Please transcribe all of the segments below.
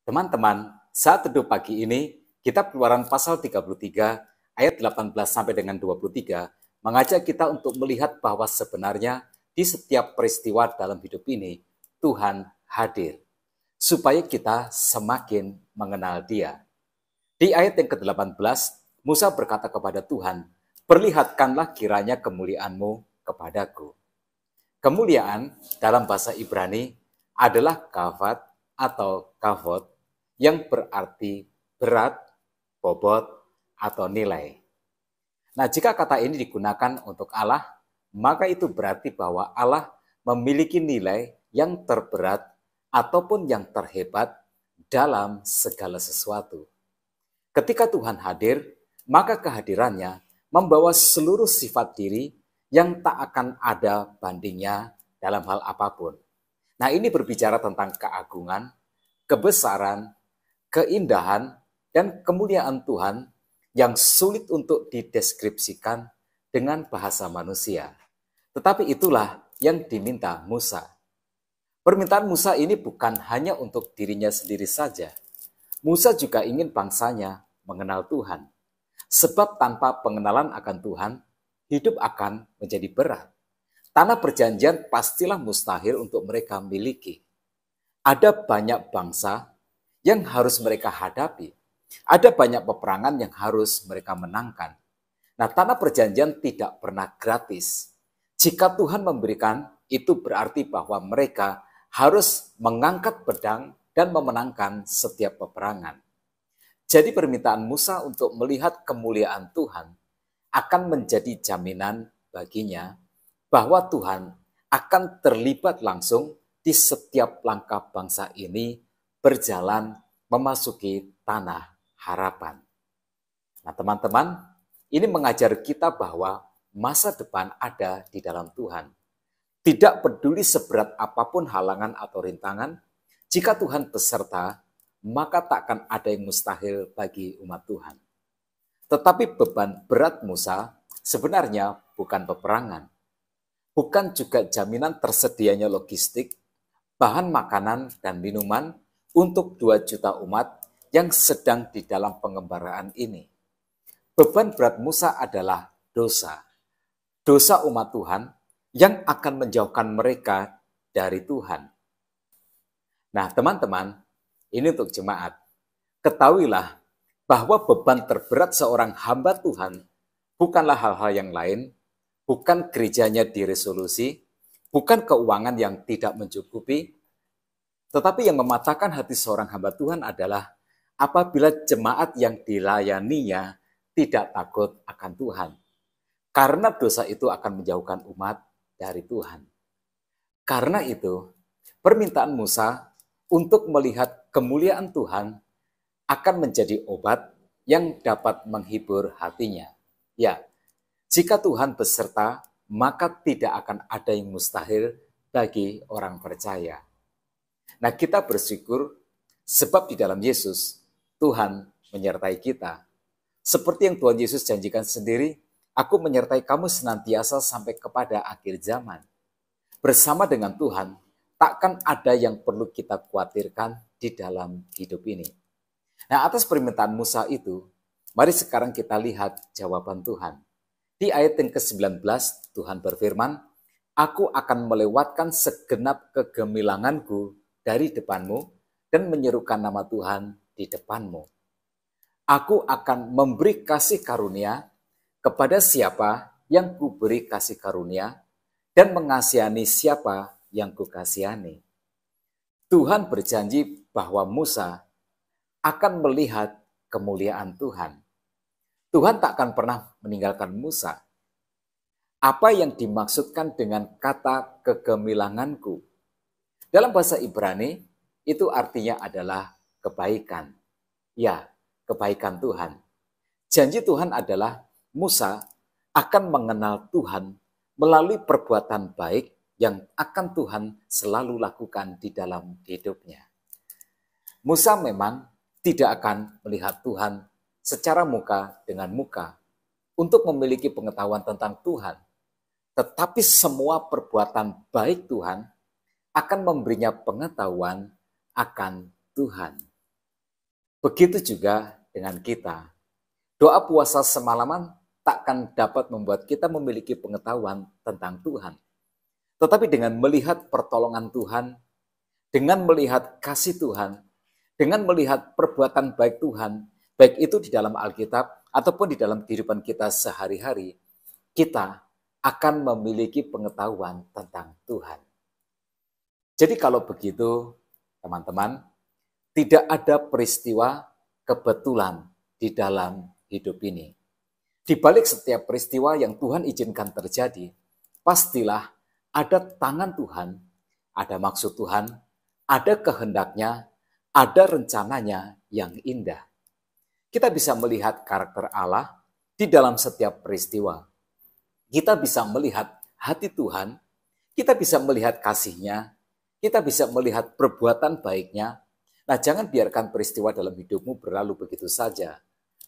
Teman-teman, saat teduh pagi ini, Kitab Keluaran pasal 33 ayat 18 sampai dengan 23 mengajak kita untuk melihat bahwa sebenarnya di setiap peristiwa dalam hidup ini, Tuhan hadir, supaya kita semakin mengenal Dia. Di ayat yang ke-18, Musa berkata kepada Tuhan, "Perlihatkanlah kiranya kemuliaan-Mu kepadaku." Kemuliaan dalam bahasa Ibrani adalah kavod atau kavod yang berarti berat, bobot, atau nilai. Nah, jika kata ini digunakan untuk Allah, maka itu berarti bahwa Allah memiliki nilai yang terberat ataupun yang terhebat dalam segala sesuatu. Ketika Tuhan hadir, maka kehadirannya membawa seluruh sifat diri yang tak akan ada bandingnya dalam hal apapun. Nah, ini berbicara tentang keagungan, kebesaran, keindahan, dan kemuliaan Tuhan yang sulit untuk dideskripsikan dengan bahasa manusia. Tetapi itulah yang diminta Musa. Permintaan Musa ini bukan hanya untuk dirinya sendiri saja. Musa juga ingin bangsanya mengenal Tuhan. Sebab tanpa pengenalan akan Tuhan, hidup akan menjadi berat. Tanah perjanjian pastilah mustahil untuk mereka miliki. Ada banyak bangsa yang harus mereka hadapi. Ada banyak peperangan yang harus mereka menangkan. Nah, tanah perjanjian tidak pernah gratis. Jika Tuhan memberikan, itu berarti bahwa mereka harus mengangkat pedang dan memenangkan setiap peperangan. Jadi permintaan Musa untuk melihat kemuliaan Tuhan akan menjadi jaminan baginya bahwa Tuhan akan terlibat langsung di setiap langkah bangsa ini berjalan memasuki tanah harapan. Nah, teman-teman, ini mengajar kita bahwa masa depan ada di dalam Tuhan. Tidak peduli seberat apapun halangan atau rintangan, jika Tuhan beserta, maka takkan ada yang mustahil bagi umat Tuhan. Tetapi beban berat Musa sebenarnya bukan peperangan, bukan juga jaminan tersedianya logistik, bahan makanan dan minuman untuk 2 juta umat yang sedang di dalam pengembaraan ini. Beban berat Musa adalah dosa. Dosa umat Tuhan yang akan menjauhkan mereka dari Tuhan. Nah, teman-teman, ini untuk jemaat. Ketahuilah bahwa beban terberat seorang hamba Tuhan bukanlah hal-hal yang lain, bukan gerejanya diresolusi, bukan keuangan yang tidak mencukupi, tetapi yang mematahkan hati seorang hamba Tuhan adalah apabila jemaat yang dilayaninya tidak takut akan Tuhan. Karena dosa itu akan menjauhkan umat dari Tuhan. Karena itu, permintaan Musa untuk melihat kemuliaan Tuhan akan menjadi obat yang dapat menghibur hatinya. Ya, jika Tuhan beserta, maka tidak akan ada yang mustahil bagi orang percaya. Nah, kita bersyukur sebab di dalam Yesus, Tuhan menyertai kita. Seperti yang Tuhan Yesus janjikan sendiri, aku menyertai kamu senantiasa sampai kepada akhir zaman. Bersama dengan Tuhan, takkan ada yang perlu kita khawatirkan di dalam hidup ini. Nah, atas permintaan Musa itu, mari sekarang kita lihat jawaban Tuhan. Di ayat yang ke-19, Tuhan berfirman, "Aku akan melewatkan segenap kegemilanganku dari depanmu dan menyerukan nama Tuhan di depanmu. Aku akan memberi kasih karunia kepada siapa yang kuberi kasih karunia dan mengasihani siapa yang kukasihani." Tuhan berjanji bahwa Musa akan melihat kemuliaan Tuhan. Tuhan tak akan pernah meninggalkan Musa. Apa yang dimaksudkan dengan kata kegemilanganku? Dalam bahasa Ibrani, itu artinya adalah kebaikan. Ya, kebaikan Tuhan. Janji Tuhan adalah Musa akan mengenal Tuhan melalui perbuatan baik yang akan Tuhan selalu lakukan di dalam hidupnya. Musa memang tidak akan melihat Tuhan secara muka dengan muka untuk memiliki pengetahuan tentang Tuhan. Tetapi semua perbuatan baik Tuhan akan memberinya pengetahuan akan Tuhan. Begitu juga dengan kita. Doa puasa semalaman takkan dapat membuat kita memiliki pengetahuan tentang Tuhan. Tetapi dengan melihat pertolongan Tuhan, dengan melihat kasih Tuhan, dengan melihat perbuatan baik Tuhan, baik itu di dalam Alkitab ataupun di dalam kehidupan kita sehari-hari, kita akan memiliki pengetahuan tentang Tuhan. Jadi kalau begitu, teman-teman, tidak ada peristiwa kebetulan di dalam hidup ini. Di balik setiap peristiwa yang Tuhan izinkan terjadi, pastilah ada tangan Tuhan, ada maksud Tuhan, ada kehendaknya, ada rencananya yang indah. Kita bisa melihat karakter Allah di dalam setiap peristiwa. Kita bisa melihat hati Tuhan, kita bisa melihat kasih-Nya, kita bisa melihat perbuatan baik-Nya. Nah, jangan biarkan peristiwa dalam hidupmu berlalu begitu saja,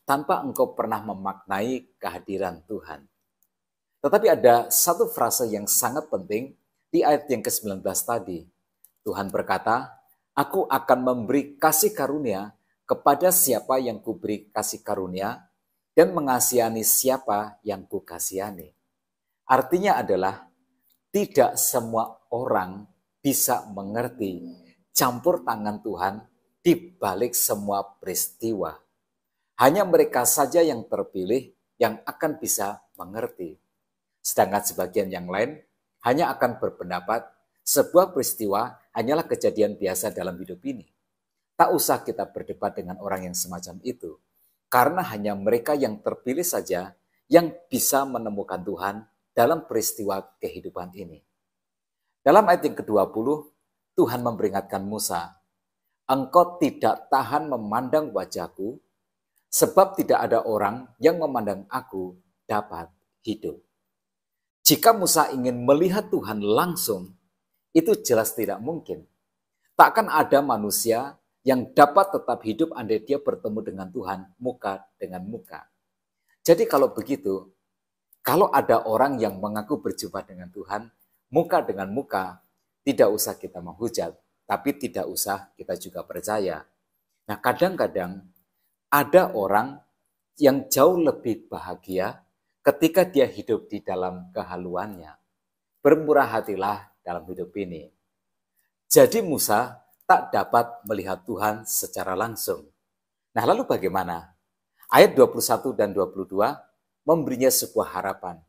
tanpa engkau pernah memaknai kehadiran Tuhan. Tetapi ada satu frase yang sangat penting di ayat yang ke-19 tadi. Tuhan berkata, "Aku akan memberi kasih karunia kepada siapa yang kuberi kasih karunia dan mengasihani siapa yang kukasihani." Artinya adalah tidak semua orang bisa mengerti campur tangan Tuhan di balik semua peristiwa. Hanya mereka saja yang terpilih yang akan bisa mengerti. Sedangkan sebagian yang lain hanya akan berpendapat sebuah peristiwa hanyalah kejadian biasa dalam hidup ini. Tak usah kita berdebat dengan orang yang semacam itu. Karena hanya mereka yang terpilih saja yang bisa menemukan Tuhan dalam peristiwa kehidupan ini. Dalam ayat yang ke-20, Tuhan memperingatkan Musa, "Engkau tidak tahan memandang wajahku, sebab tidak ada orang yang memandang aku dapat hidup." Jika Musa ingin melihat Tuhan langsung, itu jelas tidak mungkin. Takkan ada manusia yang dapat tetap hidup andai dia bertemu dengan Tuhan muka dengan muka. Jadi kalau begitu, kalau ada orang yang mengaku berjumpa dengan Tuhan muka dengan muka, tidak usah kita menghujat, tapi tidak usah kita juga percaya. Nah, kadang-kadang ada orang yang jauh lebih bahagia ketika dia hidup di dalam kehaluannya. Bermurah hatilah dalam hidup ini. Jadi Musa tak dapat melihat Tuhan secara langsung. Nah, lalu bagaimana? Ayat 21 dan 22 memberinya sebuah harapan.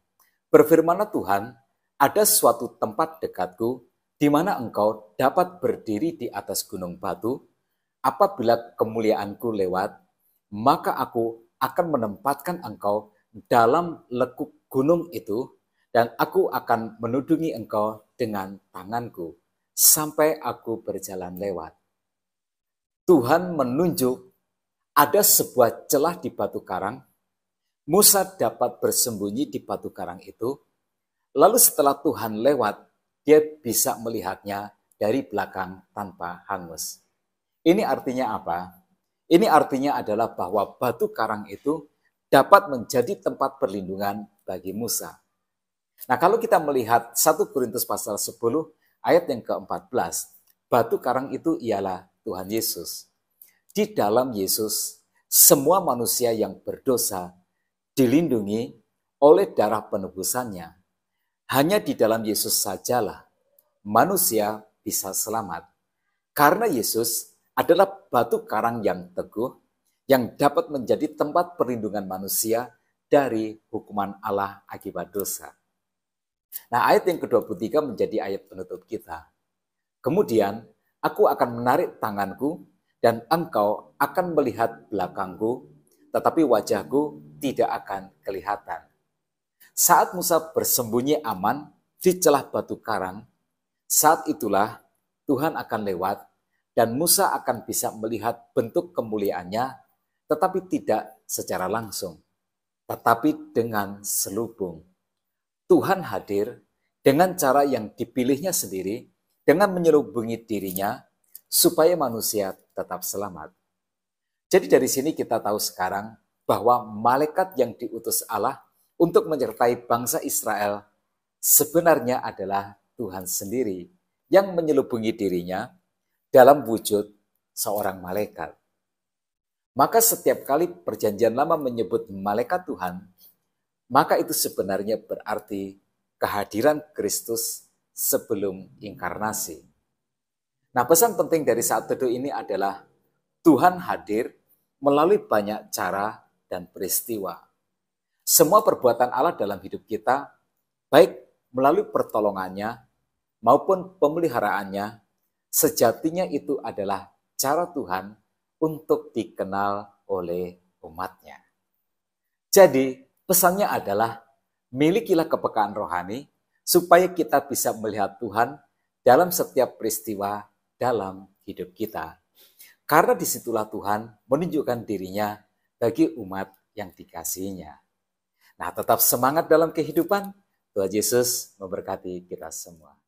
Berfirmanlah Tuhan, "Ada suatu tempat dekatku di mana engkau dapat berdiri di atas gunung batu. Apabila kemuliaanku lewat, maka aku akan menempatkan engkau dalam lekuk gunung itu, dan aku akan menudungi engkau dengan tanganku sampai aku berjalan lewat." Tuhan menunjuk ada sebuah celah di batu karang. Musa dapat bersembunyi di batu karang itu. Lalu setelah Tuhan lewat, dia bisa melihatnya dari belakang tanpa hangus. Ini artinya apa? Ini artinya adalah bahwa batu karang itu dapat menjadi tempat perlindungan bagi Musa. Nah, kalau kita melihat 1 Korintus pasal 10 ayat yang ke-14, batu karang itu ialah Tuhan Yesus. Di dalam Yesus, semua manusia yang berdosa dilindungi oleh darah penebusannya. Hanya di dalam Yesus sajalah manusia bisa selamat. Karena Yesus adalah batu karang yang teguh yang dapat menjadi tempat perlindungan manusia dari hukuman Allah akibat dosa. Nah, ayat yang ke-23 menjadi ayat penutup kita. "Kemudian aku akan menarik tanganku dan engkau akan melihat belakangku, tetapi wajahku tidak akan kelihatan." Saat Musa bersembunyi aman di celah batu karang, saat itulah Tuhan akan lewat dan Musa akan bisa melihat bentuk kemuliaannya, tetapi tidak secara langsung, tetapi dengan selubung. Tuhan hadir dengan cara yang dipilihnya sendiri, dengan menyelubungi dirinya, supaya manusia tetap selamat. Jadi dari sini kita tahu sekarang bahwa malaikat yang diutus Allah untuk menyertai bangsa Israel sebenarnya adalah Tuhan sendiri yang menyelubungi dirinya dalam wujud seorang malaikat. Maka setiap kali perjanjian lama menyebut malaikat Tuhan, maka itu sebenarnya berarti kehadiran Kristus sebelum inkarnasi. Nah, pesan penting dari saat teduh ini adalah Tuhan hadir melalui banyak cara dan peristiwa. Semua perbuatan Allah dalam hidup kita, baik melalui pertolongannya maupun pemeliharaannya, sejatinya itu adalah cara Tuhan untuk dikenal oleh umatnya. Jadi, pesannya adalah milikilah kepekaan rohani supaya kita bisa melihat Tuhan dalam setiap peristiwa dalam hidup kita. Karena disitulah Tuhan menunjukkan dirinya bagi umat yang dikasihinya. Nah, tetap semangat dalam kehidupan. Tuhan Yesus memberkati kita semua.